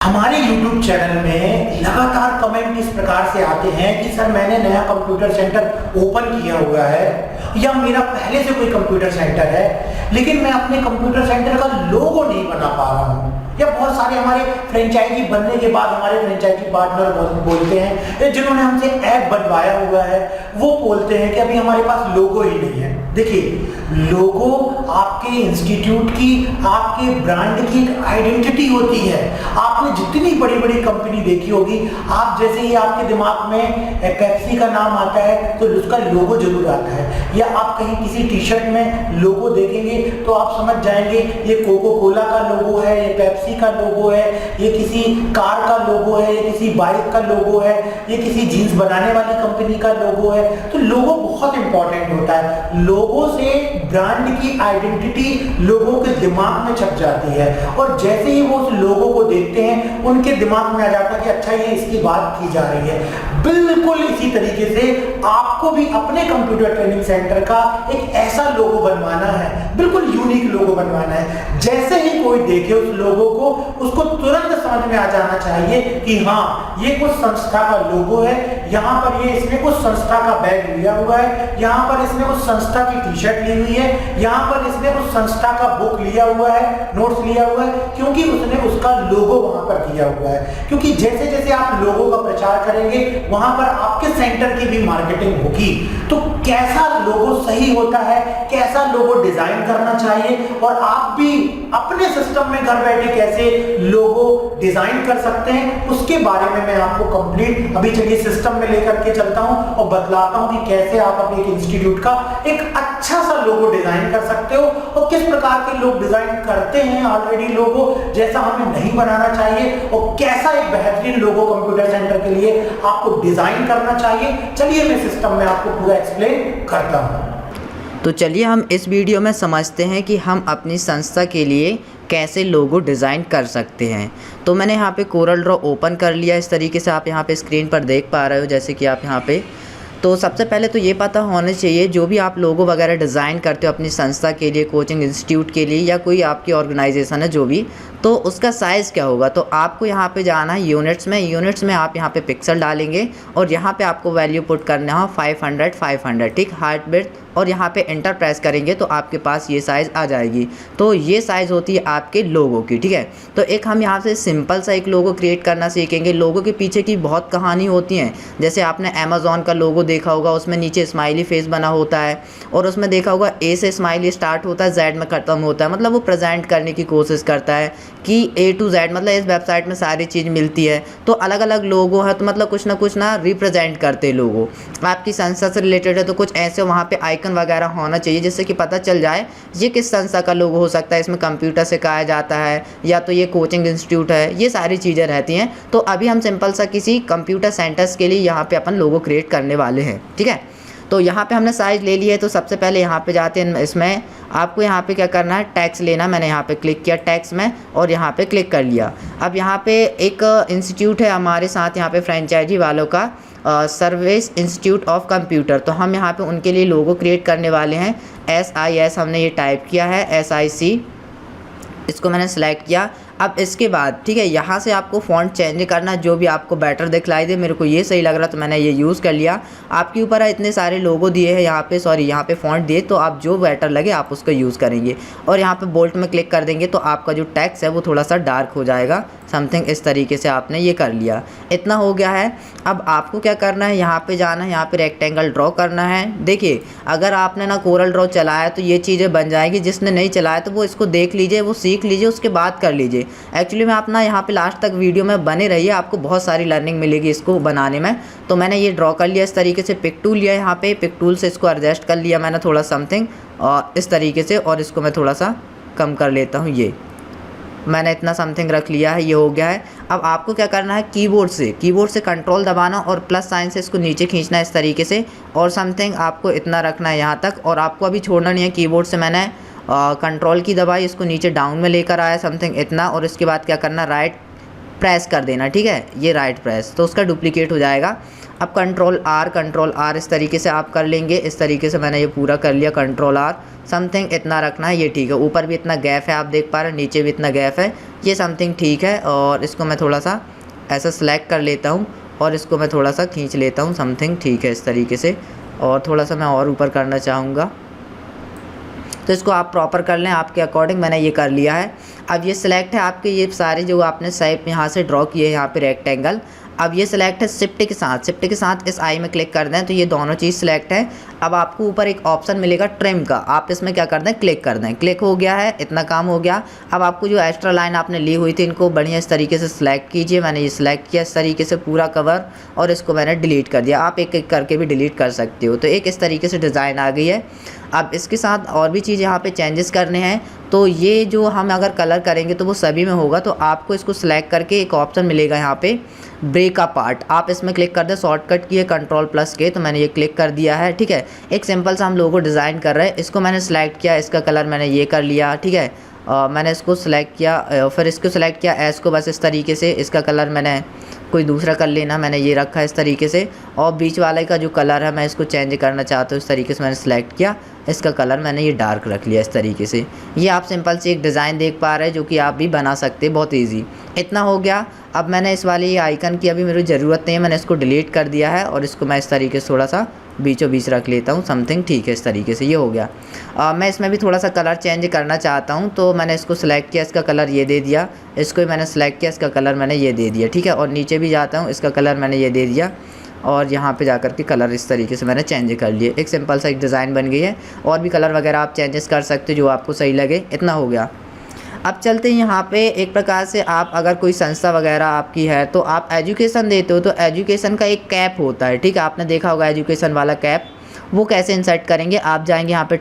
हमारे YouTube channel में लगातार कमेंट इस प्रकार से आते हैं कि सर मैंने नया कंप्यूटर सेंटर ओपन किया हुआ है या मेरा पहले से कोई कंप्यूटर सेंटर है लेकिन मैं अपने कंप्यूटर सेंटर का लोगो नहीं बना पा रहा हूँ। या बहुत सारे हमारे फ्रेंचाइजी बनने के बाद हमारे फ्रेंचाइजी पार्टनर बोलते हैं जिन्होंने हमसे ऐप बनवाया हुआ है वो बोलते हैं कि अभी हमारे पास लोगो ही नहीं है। देखिए, लोगो आपके इंस्टीट्यूट की, आपके ब्रांड की एक आइडेंटिटी होती है। आपने जितनी बड़ी बड़ी कंपनी देखी होगी, आप जैसे ही आपके दिमाग में पेप्सी का नाम आता है तो उसका लोगो जरूर आता है, या आप कहीं किसी टी शर्ट में लोगो देखेंगे तो आप समझ जाएंगे ये कोको कोला का लोगो है, ये पेप्सी का लोगो है, ये किसी कार का लोगो है, ये किसी बाइक का लोगो है, ये किसी जीन्स बनाने वाली कंपनी का लोगो है। तो लोगो बहुत इंपॉर्टेंट होता है। लोगो से ब्रांड की आइडेंटिटी लोगों के दिमाग में छप जाती है और जैसे ही वो उस लोगो को देखते हैं उनके दिमाग में आ जाता है कि अच्छा ये इसकी बात की जा रही है। बिल्कुल इसी तरीके से आपको भी अपने कंप्यूटर ट्रेनिंग सेंटर का एक ऐसा लोगो बनवाना है, बिल्कुल यूनिक लोगो बनवाना है। जैसे ही कोई देखे उस लोगो को, उसको तुरंत समझ में आ जाना चाहिए कि हाँ ये कुछ संस्था का लोगो है, यहाँ पर ये इसने कुछ संस्था का बैग लिया हुआ है, यहाँ पर इसने उस संस्था की टी शर्ट ली हुई है, यहाँ पर इसने उस संस्था का बुक लिया हुआ है, नोट्स लिया हुआ है, क्योंकि उसने उसका लोगो वहां पर दिया हुआ है। क्योंकि जैसे जैसे आप लोगो का प्रचार करेंगे वहां पर आपके सेंटर की भी मार्केटिंग होगी। तो कैसा लोगो सही होता है, कैसा लोगो डिजाइन करना चाहिए और आप भी अपने सिस्टम में घर बैठे कैसे लोगो डिजाइन कर सकते हैं, उसके बारे में मैं आपको कंप्लीट अभी चलिए सिस्टम में लेकर के चलता हूं और बतलाता हूं कि कैसे आप अपने इंस्टीट्यूट का एक अच्छा सा लोगो डिजाइन कर सकते हो और किस प्रकार के लोग डिजाइन करते हैं ऑलरेडी लोगो, जैसा हमें नहीं बनाना चाहिए, और कैसा एक बेहतरीन लोगो कंप्यूटर सेंटर के लिए आपको डिजाइन करना चाहिए। चलिए मैं सिस्टम में आपको पूरा एक्सप्लेन करता हूं। तो चलिए हम इस वीडियो में समझते हैं कि हम अपनी संस्था के लिए कैसे लोगो डिज़ाइन कर सकते हैं। तो मैंने यहाँ पे कोरल ड्रॉ ओपन कर लिया, इस तरीके से आप यहाँ पे स्क्रीन पर देख पा रहे हो जैसे कि आप यहाँ पे। तो सबसे पहले तो ये पता होना चाहिए जो भी आप लोगो वगैरह डिज़ाइन करते हो अपनी संस्था के लिए, कोचिंग इंस्टीट्यूट के लिए या कोई आपकी ऑर्गेनाइजेशन है जो भी, तो उसका साइज़ क्या होगा। तो आपको यहाँ पे जाना है यूनिट्स में आप यहाँ पे पिक्सल डालेंगे और यहाँ पे आपको वैल्यू पुट करना हो 500, ठीक, हार्ट ब्रेथ, और यहाँ पे एंटर प्रेस करेंगे तो आपके पास ये साइज़ आ जाएगी। तो ये साइज़ होती है आपके लोगो की, ठीक है। तो एक हम यहाँ से सिंपल सा एक लोगो क्रिएट करना सीखेंगे। लोगो के पीछे की बहुत कहानी होती हैं, जैसे आपने अमेज़ॉन का लोगो देखा होगा, उसमें नीचे स्माइली फेस बना होता है और उसमें देखा होगा ए से स्माइली स्टार्ट होता है, जेड में ख़त्म होता है। मतलब वो प्रेजेंट करने की कोशिश करता है कि A to Z, मतलब इस वेबसाइट में सारी चीज़ मिलती है। तो अलग अलग लोगो है, तो मतलब कुछ ना रिप्रेजेंट करते लोगो। आपकी संस्था से रिलेटेड है तो कुछ ऐसे वहाँ पे आइकन वगैरह होना चाहिए जिससे कि पता चल जाए ये किस संस्था का लोगो हो सकता है, इसमें कंप्यूटर सिखाया जाता है या तो ये कोचिंग इंस्टीट्यूट है, ये सारी चीज़ें रहती हैं। तो अभी हम सिंपल सा किसी कंप्यूटर सेंटर्स के लिए यहाँ पे अपन लोगो क्रिएट करने वाले हैं, ठीक है। तो यहाँ पे हमने साइज़ ले लिया है, तो सबसे पहले यहाँ पे जाते हैं। इसमें आपको यहाँ पे क्या करना है, टैक्स लेना। मैंने यहाँ पे क्लिक किया टैक्स में और यहाँ पे क्लिक कर लिया। अब यहाँ पे एक इंस्टीट्यूट है हमारे साथ यहाँ पे फ्रेंचाइजी वालों का, सर्विस इंस्टीट्यूट ऑफ कंप्यूटर। तो हम यहाँ पे उनके लिए लोगो क्रिएट करने वाले हैं। SIS हमने ये टाइप किया है, SIC, इसको मैंने सेलेक्ट किया। अब इसके बाद ठीक है, यहाँ से आपको फ़ॉन्ट चेंज करना, जो भी आपको बेटर दिखलाई दे। मेरे को ये सही लग रहा तो मैंने ये यूज़ कर लिया। आपके ऊपर है, इतने सारे लोगो दिए हैं यहाँ पे, यहाँ पे फ़ॉन्ट दिए, तो आप जो बेटर लगे आप उसको यूज़ करेंगे। और यहाँ पे बोल्ट में क्लिक कर देंगे तो आपका जो टेक्स्ट है वो थोड़ा सा डार्क हो जाएगा, समथिंग इस तरीके से आपने ये कर लिया। इतना हो गया है। अब आपको क्या करना है, यहाँ पे जाना है, यहाँ पे रेक्टेंगल ड्रॉ करना है। देखिए, अगर आपने ना कोरल ड्रॉ चलाया तो ये चीज़ें बन जाएगी, जिसने नहीं चलाया तो वो इसको देख लीजिए, वो सीख लीजिए, उसके बाद कर लीजिए। एक्चुअली में आप ना यहाँ पे लास्ट तक वीडियो में बने रहिए, आपको बहुत सारी लर्निंग मिलेगी इसको बनाने में। तो मैंने ये ड्रॉ कर लिया इस तरीके से। पिक टूल लिया, यहाँ पे पिक टूल से इसको एडजस्ट कर लिया मैंने थोड़ा समथिंग और इस तरीके से, और इसको मैं थोड़ा सा कम कर लेता हूँ। ये मैंने इतना समथिंग रख लिया है, ये हो गया है। अब आपको क्या करना है, कीबोर्ड से कंट्रोल दबाना और प्लस साइन से इसको नीचे खींचना है इस तरीके से, और समथिंग आपको इतना रखना है यहाँ तक। और आपको अभी छोड़ना नहीं है, कीबोर्ड से मैंने कंट्रोल की दबाई, इसको नीचे डाउन में लेकर आया समथिंग इतना, और इसके बाद क्या करना, राइट प्रेस कर देना, ठीक है, ये राइट प्रेस, तो उसका डुप्लीकेट हो जाएगा। अब कंट्रोल आर इस तरीके से आप कर लेंगे। इस तरीके से मैंने ये पूरा कर लिया, कंट्रोल आर, समथिंग इतना रखना है, ये ठीक है। ऊपर भी इतना गैप है, आप देख पा रहे हैं, नीचे भी इतना गैप है, ये समथिंग ठीक है। और इसको मैं थोड़ा सा ऐसा सिलेक्ट कर लेता हूँ और इसको मैं थोड़ा सा खींच लेता हूँ, समथिंग ठीक है इस तरीके से। और थोड़ा सा मैं और ऊपर करना चाहूँगा, तो इसको आप प्रॉपर कर लें आपके अकॉर्डिंग। मैंने ये कर लिया है। अब ये सिलेक्ट है आपके ये सारे जो आपने शेप यहाँ से ड्रॉ किए हैं यहाँ पे रेक्टेंगल। अब ये सिलेक्ट है शिफ्ट के साथ इस आई में क्लिक कर दें तो ये दोनों चीज़ सिलेक्ट है। अब आपको ऊपर एक ऑप्शन मिलेगा ट्रिम का, आप इसमें क्या कर दें, क्लिक कर दें। क्लिक हो गया है, इतना काम हो गया। अब आपको जो एक्स्ट्रा लाइन आपने ली हुई थी इनको बढ़िया इस तरीके से सिलेक्ट कीजिए। मैंने ये सिलेक्ट किया इस तरीके से पूरा कवर, और इसको मैंने डिलीट कर दिया। आप एक एक करके भी डिलीट कर सकते हो। तो एक इस तरीके से डिज़ाइन आ गई है। अब इसके साथ और भी चीज़ यहाँ पे चेंजेस करने हैं, तो ये जो हम अगर कलर करेंगे तो वो सभी में होगा। तो आपको इसको सिलेक्ट करके एक ऑप्शन मिलेगा यहाँ पे ब्रेक का पार्ट, आप इसमें क्लिक कर दें। शॉर्टकट की है Ctrl+K, तो मैंने ये क्लिक कर दिया है। ठीक है, एक सिंपल सा हम लोगो डिज़ाइन कर रहे हैं। इसको मैंने सिलेक्ट किया, इसका कलर मैंने ये कर लिया। ठीक है, मैंने इसको सिलेक्ट किया, फिर इसको सिलेक्ट किया एस को, बस इस तरीके से। इसका कलर मैंने कोई दूसरा कर लेना, मैंने ये रखा है इस तरीके से। और बीच वाले का जो कलर है मैं इसको चेंज करना चाहता हूँ, इस तरीके से मैंने सिलेक्ट किया। इसका कलर मैंने ये डार्क रख लिया इस तरीके से। ये आप सिंपल से एक डिज़ाइन देख पा रहे हैं जो कि आप भी बना सकते हैं, बहुत ईजी। इतना हो गया। अब मैंने इस वाली आइकन की अभी मेरी ज़रूरत नहीं है, मैंने इसको डिलीट कर दिया है। और इसको मैं इस तरीके से थोड़ा सा बीचों बीच रख लेता हूँ, समथिंग ठीक है इस तरीके से। ये हो गया। मैं इसमें भी थोड़ा सा कलर चेंज करना चाहता हूँ, तो मैंने इसको सिलेक्ट किया, इसका कलर ये दे दिया। इसको भी मैंने सिलेक्ट किया, इसका कलर मैंने ये दे दिया। ठीक है, और नीचे भी जाता हूँ, इसका कलर मैंने ये दे दिया। और यहाँ पे जाकर के कलर इस तरीके से मैंने चेंज कर लिए। एक सिंपल सा एक डिज़ाइन बन गई है। और भी कलर वगैरह आप चेंजेस कर सकते हो जो आपको सही लगे। इतना हो गया। अब चलते हैं यहाँ पे, एक प्रकार से आप अगर कोई संस्था वगैरह आपकी है तो आप एजुकेशन देते हो, तो एजुकेशन का एक कैप होता है। ठीक है, आपने देखा होगा एजुकेशन वाला कैप, वो कैसे इंसर्ट करेंगे। आप जाएंगे यहाँ पे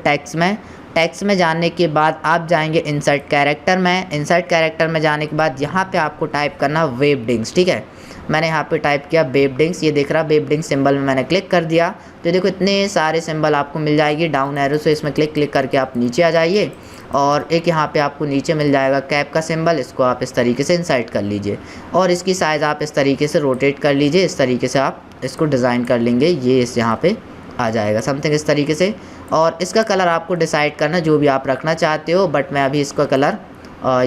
टेक्स्ट में जाने के बाद आप जाएंगे इंसर्ट कैरेक्टर में। इंसर्ट कैरेक्टर में जाने के बाद यहाँ पे आपको टाइप करना वेबडिंग्स। ठीक है, मैंने यहाँ पे टाइप किया वेबडिंग्स, ये दिख रहा वेबडिंग सिंबल में मैंने क्लिक कर दिया। तो देखो इतने सारे सिंबल आपको मिल जाएगी। डाउन एरो से इसमें क्लिक करके आप नीचे आ जाइए, और एक यहाँ पे आपको नीचे मिल जाएगा कैप का सिंबल। इसको आप इस तरीके से इंसर्ट कर लीजिए, और इसकी साइज़ आप इस तरीके से रोटेट कर लीजिए। इस तरीके से आप इसको डिज़ाइन कर लेंगे, ये इस यहाँ पे आ जाएगा समथिंग इस तरीके से। और इसका कलर आपको डिसाइड करना जो भी आप रखना चाहते हो, बट मैं अभी इसका कलर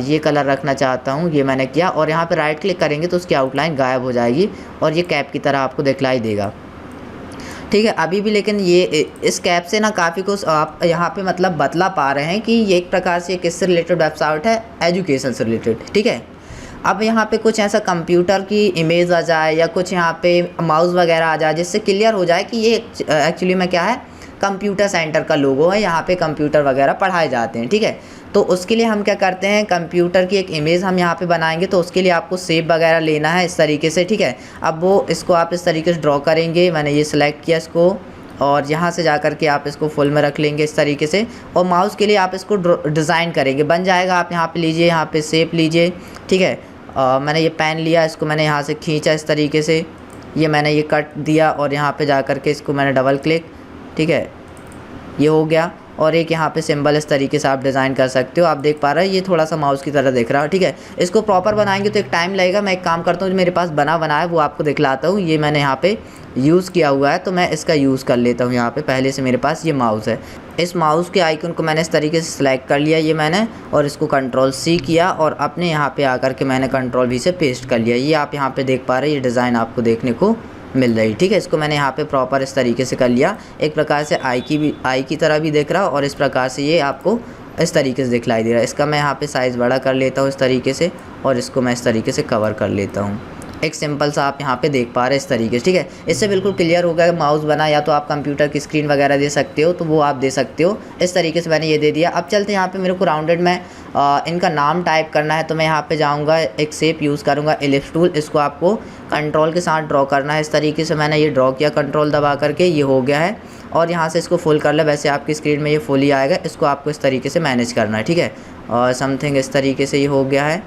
ये कलर रखना चाहता हूँ, ये मैंने किया। और यहाँ पे राइट क्लिक करेंगे तो उसकी आउटलाइन गायब हो जाएगी और ये कैप की तरह आपको दिखलाई देगा। ठीक है, अभी भी लेकिन ये इस कैप से ना काफ़ी कुछ आप यहाँ पे मतलब बतला पा रहे हैं कि ये एक प्रकार से किससे रिलेटेड वेबसाइट है, एजुकेशन से रिलेटेड। ठीक है, अब यहाँ पे कुछ ऐसा कंप्यूटर की इमेज आ जाए या कुछ यहाँ पे माउस वगैरह आ जाए जिससे क्लियर हो जाए कि ये एक्चुअली में क्या है, कंप्यूटर सेंटर का लोगो है, यहाँ पे कंप्यूटर वगैरह पढ़ाए जाते हैं। ठीक है, तो उसके लिए हम क्या करते हैं, कंप्यूटर की एक इमेज हम यहाँ पे बनाएंगे। तो उसके लिए आपको शेप वगैरह लेना है इस तरीके से। ठीक है, अब वो इसको आप इस तरीके से ड्रॉ करेंगे। मैंने ये सिलेक्ट किया इसको, और यहाँ से जा कर के आप इसको फुल में रख लेंगे इस तरीके से। और माउस के लिए आप इसको डिज़ाइन करेंगे, बन जाएगा। आप यहाँ पे लीजिए, यहाँ पे शेप लीजिए। ठीक है, मैंने ये पेन लिया, इसको मैंने यहाँ से खींचा इस तरीके से, ये मैंने ये कट दिया, और यहाँ पे जा कर के इसको मैंने डबल क्लिक। ठीक है, ये हो गया। और एक यहाँ पे सिंबल इस तरीके से आप डिज़ाइन कर सकते हो। आप देख पा रहे हैं ये थोड़ा सा माउस की तरह दिख रहा है। ठीक है, इसको प्रॉपर बनाएंगे तो एक टाइम लगेगा। मैं एक काम करता हूँ, जो मेरे पास बना है वो आपको दिखलाता हूँ। ये मैंने यहाँ पे यूज़ किया हुआ है, तो मैं इसका यूज़ कर लेता हूँ। यहाँ पे पहले से मेरे पास ये माउस है। इस माउस के आइकन को मैंने इस तरीके से सिलेक्ट कर लिया, ये मैंने, और इसको Ctrl+C किया, और अपने यहाँ पे आकर के मैंने Ctrl+V से पेस्ट कर लिया। ये आप यहाँ पे देख पा रहे हैं, ये डिज़ाइन आपको देखने को मिल रही। ठीक है, इसको मैंने यहाँ पे प्रॉपर इस तरीके से कर लिया। एक प्रकार से आई की तरह भी दिख रहा, और इस प्रकार से ये आपको इस तरीके से दिखलाई दे रहा है। इसका मैं यहाँ पे साइज़ बड़ा कर लेता हूँ इस तरीके से, और इसको मैं इस तरीके से कवर कर लेता हूँ। एक सिंपल सा आप यहाँ पे देख पा रहे हैं इस तरीके से। ठीक है, इससे बिल्कुल क्लियर होगा कि माउस बना, या तो आप कंप्यूटर की स्क्रीन वगैरह दे सकते हो तो वो आप दे सकते हो। इस तरीके से मैंने ये दे दिया। अब चलते हैं यहाँ पे, मेरे को राउंडेड में इनका नाम टाइप करना है, तो मैं यहाँ पे जाऊँगा, एक शेप यूज़ करूँगा एलिप्स टूल। इसको आपको कंट्रोल के साथ ड्रॉ करना है इस तरीके से। मैंने ये ड्रॉ किया कंट्रोल दबा करके, ये हो गया है। और यहाँ से इसको फुल कर ले, वैसे आपकी स्क्रीन में ये फुल ही आएगा। इसको आपको इस तरीके से मैनेज करना है। ठीक है, और समथिंग इस तरीके से ये हो गया है।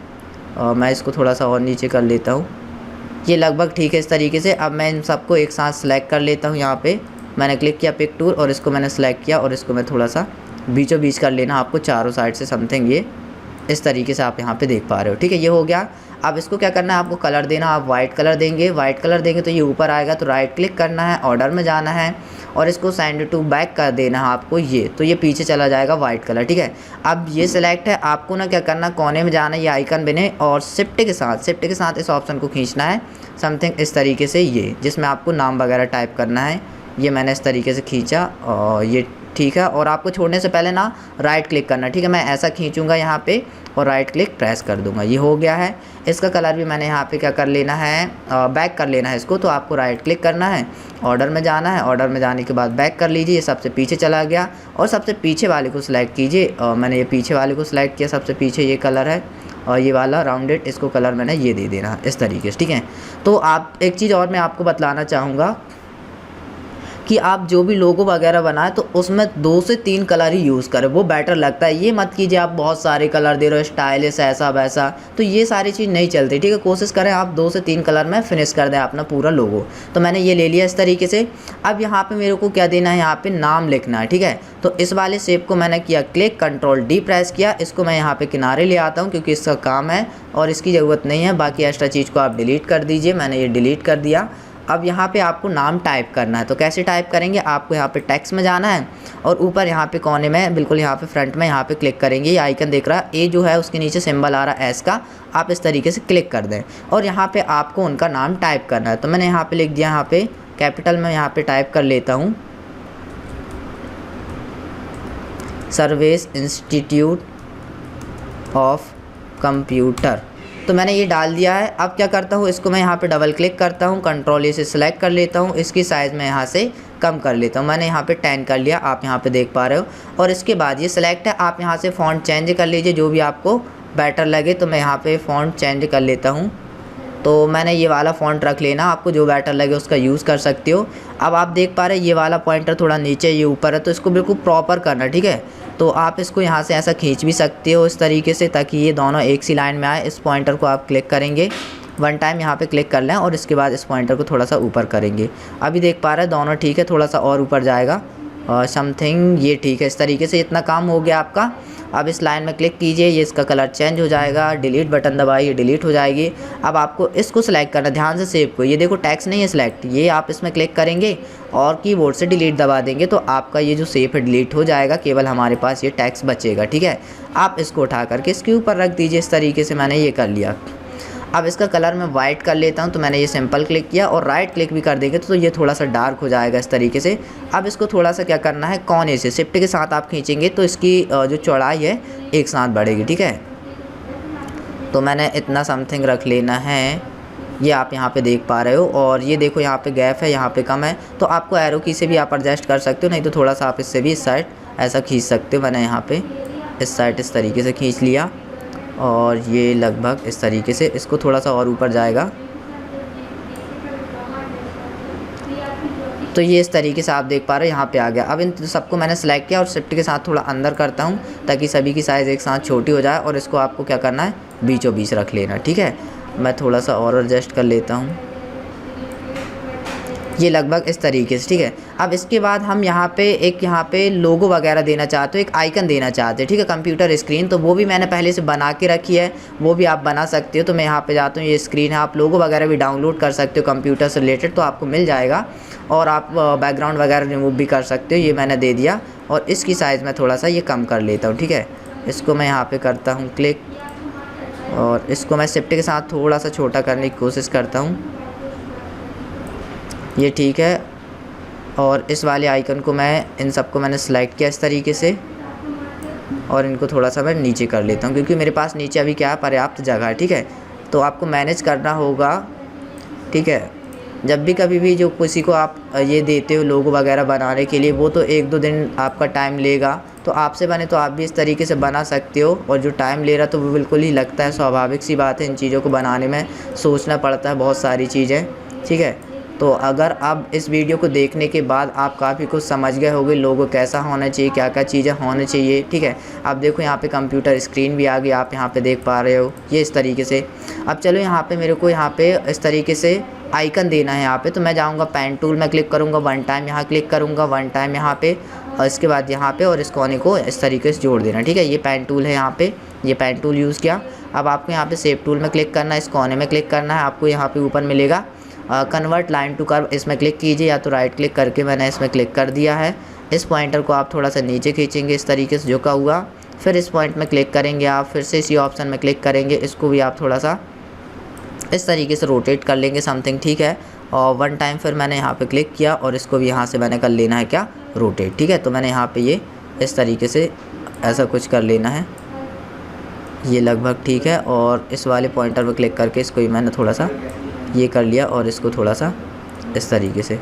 और मैं इसको थोड़ा सा और नीचे कर लेता हूँ, ये लगभग ठीक है इस तरीके से। अब मैं इन सबको एक साथ सेलेक्ट कर लेता हूँ। यहाँ पे मैंने क्लिक किया पिक टूल, और इसको मैंने सेलेक्ट किया, और इसको मैं थोड़ा सा बीचों बीच कर लेना आपको चारों साइड से, समथिंग ये इस तरीके से आप यहाँ पे देख पा रहे हो। ठीक है, ये हो गया। अब इसको क्या करना है, आपको कलर देना, आप वाइट कलर देंगे। वाइट कलर देंगे तो ये ऊपर आएगा, तो राइट क्लिक करना है, ऑर्डर में जाना है और इसको सेंड टू बैक कर देना है आपको ये, तो ये पीछे चला जाएगा वाइट कलर। ठीक है, अब ये सिलेक्ट है, आपको ना क्या करना, कोने में जाना है, ये आइकन बने और शिफ्ट के साथ इस ऑप्शन को खींचना है समथिंग इस तरीके से, ये जिसमें आपको नाम वगैरह टाइप करना है। ये मैंने इस तरीके से खींचा और ये ठीक है। और आपको छोड़ने से पहले ना राइट क्लिक करना। ठीक है, मैं ऐसा खींचूंगा यहाँ पे और राइट क्लिक प्रेस कर दूंगा, ये हो गया है। इसका कलर भी मैंने यहाँ पे क्या कर लेना है, बैक कर लेना है इसको, तो आपको राइट क्लिक करना है, ऑर्डर में जाना है, ऑर्डर में जाने के बाद बैक कर लीजिए, ये सबसे पीछे चला गया और सबसे पीछे वाले को सिलेक्ट कीजिए। मैंने ये पीछे वाले को सिलेक्ट किया, सबसे पीछे ये कलर है और ये वाला राउंडेड, इसको कलर मैंने ये दे देना है इस तरीके से। ठीक है, तो आप एक चीज़ और मैं आपको बतलाना चाहूँगा कि आप जो भी लोगो वगैरह बनाए तो उसमें 2 से 3 कलर ही यूज़ करें, वो बेटर लगता है। ये मत कीजिए आप बहुत सारे कलर दे रहे हो, स्टाइलिश ऐसा वैसा, तो ये सारी चीज़ नहीं चलती। ठीक है, कोशिश करें आप 2 से 3 कलर में फिनिश कर दें अपना पूरा लोगो। तो मैंने ये ले लिया इस तरीके से। अब यहाँ पे मेरे को क्या देना है, यहाँ पे नाम लिखना है। ठीक है, तो इस वाले शेप को मैंने किया क्लिक, Ctrl+D प्रेस किया, इसको मैं यहाँ पे किनारे ले आता हूँ क्योंकि इसका काम है और इसकी ज़रूरत नहीं है। बाकी एक्स्ट्रा चीज़ को आप डिलीट कर दीजिए, मैंने ये डिलीट कर दिया। अब यहाँ पे आपको नाम टाइप करना है, तो कैसे टाइप करेंगे, आपको यहाँ पे टेक्स्ट में जाना है और ऊपर यहाँ पे कोने में बिल्कुल यहाँ पे फ्रंट में यहाँ पे क्लिक करेंगे, ये आइकन देख रहा है, ए जो है उसके नीचे सिंबल आ रहा है एस का, आप इस तरीके से क्लिक कर दें और यहाँ पे आपको उनका नाम टाइप करना है। तो मैंने यहाँ पे लिख दिया, यहाँ पे कैपिटल में यहाँ पे टाइप कर लेता हूँ, सर्विस इंस्टीट्यूट ऑफ कंप्यूटर, तो मैंने ये डाल दिया है। अब क्या करता हूँ, इसको मैं यहाँ पे डबल क्लिक करता हूँ, Ctrl+A से सिलेक्ट कर लेता हूँ, इसकी साइज़ मैं यहाँ से कम कर लेता हूँ, मैंने यहाँ पे 10 कर लिया, आप यहाँ पे देख पा रहे हो। और इसके बाद ये सिलेक्ट है, आप यहाँ से फ़ॉन्ट चेंज कर लीजिए जो भी आपको बेटर लगे, तो मैं यहाँ पे फ़ॉन्ट चेंज कर लेता हूँ। तो मैंने ये वाला फ़ॉन्ट रख लेना, आपको जो बेटर लगे उसका यूज़ कर सकते हो। अब आप देख पा रहे हैं ये वाला पॉइंटर थोड़ा नीचे, ये ऊपर है, तो इसको बिल्कुल प्रॉपर करना। ठीक है, तो आप इसको यहाँ से ऐसा खींच भी सकते हो इस तरीके से ताकि ये दोनों एक सी लाइन में आए। इस पॉइंटर को आप क्लिक करेंगे, 1 टाइम यहाँ पे क्लिक कर लें और इसके बाद इस पॉइंटर को थोड़ा सा ऊपर करेंगे। अभी देख पा रहे हैं दोनों ठीक है, थोड़ा सा और ऊपर जाएगा समथिंग, ये ठीक है। इस तरीके से इतना काम हो गया आपका। अब इस लाइन में क्लिक कीजिए, ये इसका कलर चेंज हो जाएगा, डिलीट बटन दबाइए, डिलीट हो जाएगी। अब आपको इसको सिलेक्ट करना, ध्यान से सेव को, ये देखो टैक्स नहीं है सिलेक्ट, ये आप इसमें क्लिक करेंगे और कीबोर्ड से डिलीट दबा देंगे तो आपका ये जो सेव है डिलीट हो जाएगा, केवल हमारे पास ये टैक्स बचेगा। ठीक है, आप इसको उठा करके इसके ऊपर रख दीजिए इस तरीके से, मैंने ये कर लिया। अब इसका कलर मैं वाइट कर लेता हूं, तो मैंने ये सिंपल क्लिक किया और राइट क्लिक भी कर देंगे तो ये थोड़ा सा डार्क हो जाएगा इस तरीके से। अब इसको थोड़ा सा क्या करना है, कोने से शिफ्ट के साथ आप खींचेंगे तो इसकी जो चौड़ाई है एक साथ बढ़ेगी। ठीक है, तो मैंने इतना समथिंग रख लेना है, ये आप यहाँ पे देख पा रहे हो। और ये देखो यहाँ पे गैप है, यहाँ पे कम है, तो आपको एरो की से भी आप एडजस्ट कर सकते हो, नहीं तो थोड़ा सा आप इससे भी इस साइड ऐसा खींच सकते हो। मैंने यहाँ पे इस साइड इस तरीके से खींच लिया और ये लगभग इस तरीके से, इसको थोड़ा सा और ऊपर जाएगा तो ये इस तरीके से आप देख पा रहे हो यहाँ पे आ गया। अब इन सबको मैंने सेलेक्ट किया और शिफ्ट के साथ थोड़ा अंदर करता हूँ ताकि सभी की साइज़ एक साथ छोटी हो जाए और इसको आपको क्या करना है, बीचों बीच रख लेना। ठीक है, मैं थोड़ा सा और एडजस्ट कर लेता हूँ, ये लगभग इस तरीके से। ठीक है, अब इसके बाद हम यहाँ पे लोगो वगैरह देना चाहते हो, एक आइकन देना चाहते हैं। ठीक है, कंप्यूटर स्क्रीन, तो वो भी मैंने पहले से बना के रखी है, वो भी आप बना सकते हो। तो मैं यहाँ पे जाता हूँ, ये स्क्रीन है, आप लोगो वगैरह भी डाउनलोड कर सकते हो कंप्यूटर से रिलेटेड, तो आपको मिल जाएगा और आप बैकग्राउंड वगैरह रिमूव भी कर सकते हो। ये मैंने दे दिया और इसकी साइज़ मैं थोड़ा सा ये कम कर लेता हूँ। ठीक है, इसको मैं यहाँ पर करता हूँ क्लिक और इसको मैं शिफ्ट के साथ थोड़ा सा छोटा करने की कोशिश करता हूँ, ये ठीक है। और इस वाले आइकन को मैं, इन सबको मैंने सेलेक्ट किया इस तरीके से और इनको थोड़ा सा मैं नीचे कर लेता हूँ क्योंकि मेरे पास नीचे अभी क्या है, पर्याप्त जगह है। ठीक है, तो आपको मैनेज करना होगा। ठीक है, जब भी कभी भी जो किसी को आप ये देते हो लोगो वगैरह बनाने के लिए, वो तो 1-2 दिन आपका टाइम लेगा, तो आपसे बने तो आप भी इस तरीके से बना सकते हो। और जो टाइम ले रहा तो वो बिल्कुल ही लगता है, स्वाभाविक सी बात है, इन चीज़ों को बनाने में सोचना पड़ता है बहुत सारी चीज़ें। ठीक है, तो अगर अब इस वीडियो को देखने के बाद आप काफ़ी कुछ समझ गए होंगे लोगो कैसा होना चाहिए, क्या क्या चीज़ें होनी चाहिए। ठीक है, आप देखो यहाँ पे कंप्यूटर स्क्रीन भी आ गई, आप यहाँ पे देख पा रहे हो ये इस तरीके से। अब चलो यहाँ पे मेरे को यहाँ पे इस तरीके से आइकन देना है यहाँ पे, तो मैं जाऊँगा पेन टूल में क्लिक करूँगा, 1 टाइम यहाँ क्लिक करूँगा, 1 टाइम यहाँ पे और इसके बाद यहाँ पे और इस कोने को इस तरीके से जोड़ देना, ठीक है। ये पेन टूल है, यहाँ पे ये पेन टूल यूज़ किया। अब आपको यहाँ पे शेप टूल में क्लिक करना है, इस कोने में क्लिक करना है, आपको यहाँ पे ऊपर मिलेगा कन्वर्ट लाइन टू कर्व, इसमें क्लिक कीजिए, या तो राइट क्लिक करके मैंने इसमें क्लिक कर दिया है। इस पॉइंटर को आप थोड़ा सा नीचे खींचेंगे इस तरीके से झुका हुआ, फिर इस पॉइंट में क्लिक करेंगे आप, फिर से इसी ऑप्शन में क्लिक करेंगे, इसको भी आप थोड़ा सा इस तरीके से रोटेट कर लेंगे समथिंग, ठीक है। और 1 टाइम फिर मैंने यहाँ पे क्लिक किया और इसको भी यहाँ से मैंने कर लेना है क्या, रोटेट, ठीक है। तो मैंने यहाँ पे ये इस तरीके से ऐसा कुछ कर लेना है, ये लगभग ठीक है। और इस वाले पॉइंटर पर क्लिक करके इसको भी मैंने थोड़ा सा ये कर लिया और इसको थोड़ा सा इस तरीके से,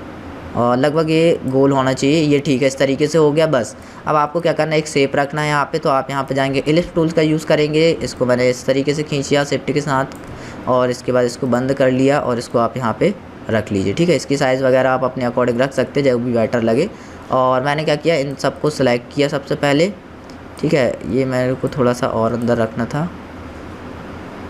और लगभग ये गोल होना चाहिए, ये ठीक है। इस तरीके से हो गया बस। अब आपको क्या करना है, एक शेप रखना है यहाँ पे, तो आप यहाँ पे जाएंगे इलिप्स टूल्स का यूज़ करेंगे। इसको मैंने इस तरीके से खींचिया सेफ्टी के साथ, और इसके बाद इसको बंद कर लिया और इसको आप यहाँ पे रख लीजिए, ठीक है। इसकी साइज़ वगैरह आप अपने अकॉर्डिंग रख सकते हैं, जो भी बेटर लगे। और मैंने क्या किया, इन सबको सिलेक्ट किया सबसे पहले, ठीक है। ये मेरे को थोड़ा सा और अंदर रखना था,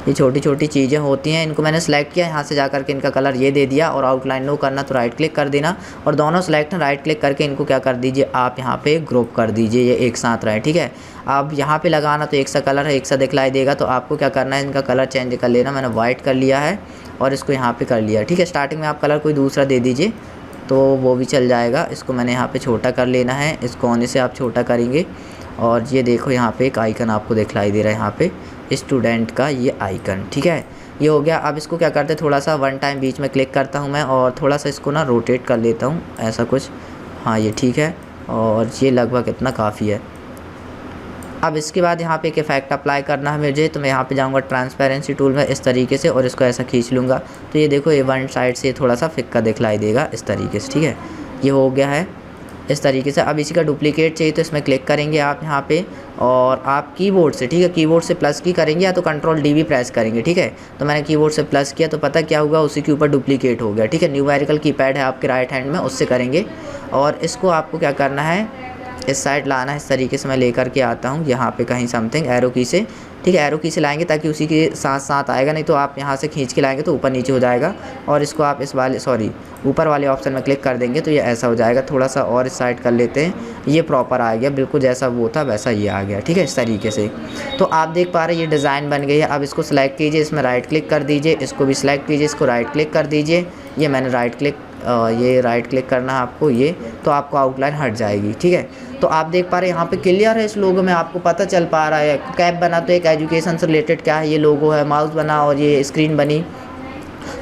ये छोटी छोटी चीज़ें होती हैं, इनको मैंने सेलेक्ट किया, यहाँ से जा करके इनका कलर ये दे दिया। और आउटलाइन नो करना तो राइट क्लिक कर देना, और दोनों सेलेक्ट हैं, राइट क्लिक करके इनको क्या कर दीजिए आप यहाँ पे ग्रुप कर दीजिए, ये एक साथ रहे, ठीक है। अब यहाँ पे लगाना तो एक सा कलर है, एक सा दिखलाई देगा, तो आपको क्या करना है, इनका कलर चेंज कर लेना। मैंने वाइट कर लिया है और इसको यहाँ पर कर लिया, ठीक है। स्टार्टिंग में आप कलर कोई दूसरा दे दीजिए तो वो भी चल जाएगा। इसको मैंने यहाँ पर छोटा कर लेना है, इस कोने से आप छोटा करेंगे। और ये देखो यहाँ पे एक आइकन आपको दिखलाई दे रहा है, यहाँ पे स्टूडेंट का ये आइकन, ठीक है। ये हो गया। अब इसको क्या करते हैं, थोड़ा सा 1 टाइम बीच में क्लिक करता हूँ मैं, और थोड़ा सा इसको ना रोटेट कर लेता हूँ ऐसा कुछ, हाँ ये ठीक है। और ये लगभग इतना काफ़ी है। अब इसके बाद यहाँ पे एक इफेक्ट अप्लाई करना है मुझे, तो मैं यहाँ पे जाऊँगा ट्रांसपेरेंसी टूल में इस तरीके से, और इसको ऐसा खींच लूँगा, तो ये देखो ये वन साइड से थोड़ा सा फिक्का दिखलाई देगा इस तरीके से, ठीक है। ये हो गया है इस तरीके से। अब इसी का डुप्लीकेट चाहिए तो इसमें क्लिक करेंगे आप यहाँ पे, और आप कीबोर्ड से, ठीक है, कीबोर्ड से प्लस की करेंगे या तो कंट्रोल डी भी प्रेस करेंगे, ठीक है। तो मैंने कीबोर्ड से प्लस किया तो पता क्या हुआ, उसी के ऊपर डुप्लीकेट हो गया, ठीक है। न्यूमेरिकल कीपैड है आपके राइट हैंड में, उससे करेंगे। और इसको आपको क्या करना है, इस साइड लाना है, इस तरीके से मैं लेकर के आता हूँ यहाँ पे कहीं समथिंग एरो की से, ठीक है। एरो की से लाएंगे ताकि उसी के साथ साथ आएगा, नहीं तो आप यहाँ से खींच के लाएंगे तो ऊपर नीचे हो जाएगा। और इसको आप इस वाले ऊपर वाले ऑप्शन में क्लिक कर देंगे तो ये ऐसा हो जाएगा। थोड़ा सा और इस साइड कर लेते हैं, ये प्रॉपर आ गया, बिल्कुल जैसा वो था वैसा ये आ गया, ठीक है, इस तरीके से। तो आप देख पा रहे हैं ये डिज़ाइन बन गई है। अब इसको सिलेक्ट कीजिए, इसमें राइट क्लिक कर दीजिए, इसको भी सिलेक्ट कीजिए, इसको राइट क्लिक कर दीजिए। ये मैंने राइट क्लिक करना है आपको, ये तो आपको आउटलाइन हट जाएगी, ठीक है। तो आप देख पा रहे हैं यहाँ पे क्लियर है, इस लोगो में आपको पता चल पा रहा है। कैप बना तो एक एजुकेशन से रिलेटेड क्या है, ये लोगो है, माउस बना और ये स्क्रीन बनी,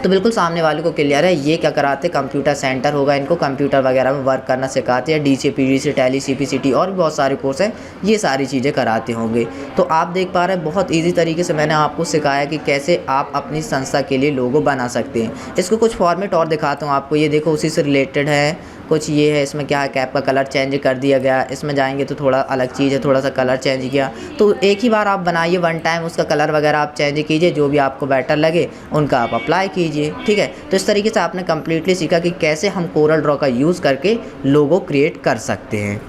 तो बिल्कुल सामने वाले को क्लियर है। ये क्या कराते हैं, कंप्यूटर सेंटर होगा, इनको कंप्यूटर वगैरह में वर्क करना सिखाते हैं, डीसी पीडीसी टैली सीपीसीटी और भी बहुत सारे कोर्स हैं, ये सारी चीज़ें कराते होंगे। तो आप देख पा रहे हैं बहुत इजी तरीके से मैंने आपको सिखाया कि कैसे आप अपनी संस्था के लिए लोगो बना सकते हैं। इसको कुछ फॉर्मेट और दिखाता हूँ आपको, ये देखो उसी से रिलेटेड है कुछ, ये है, इसमें क्या है, कैप का कलर चेंज कर दिया गया, इसमें जाएंगे तो थोड़ा अलग चीज़ है, थोड़ा सा कलर चेंज किया। तो एक ही बार आप बनाइए 1 टाइम, उसका कलर वगैरह आप चेंज कीजिए, जो भी आपको बेटर लगे उनका आप अप्लाई कीजिए, ठीक है। तो इस तरीके से आपने कम्प्लीटली सीखा कि कैसे हम कोरल ड्रॉ का यूज़ करके लोगो क्रिएट कर सकते हैं।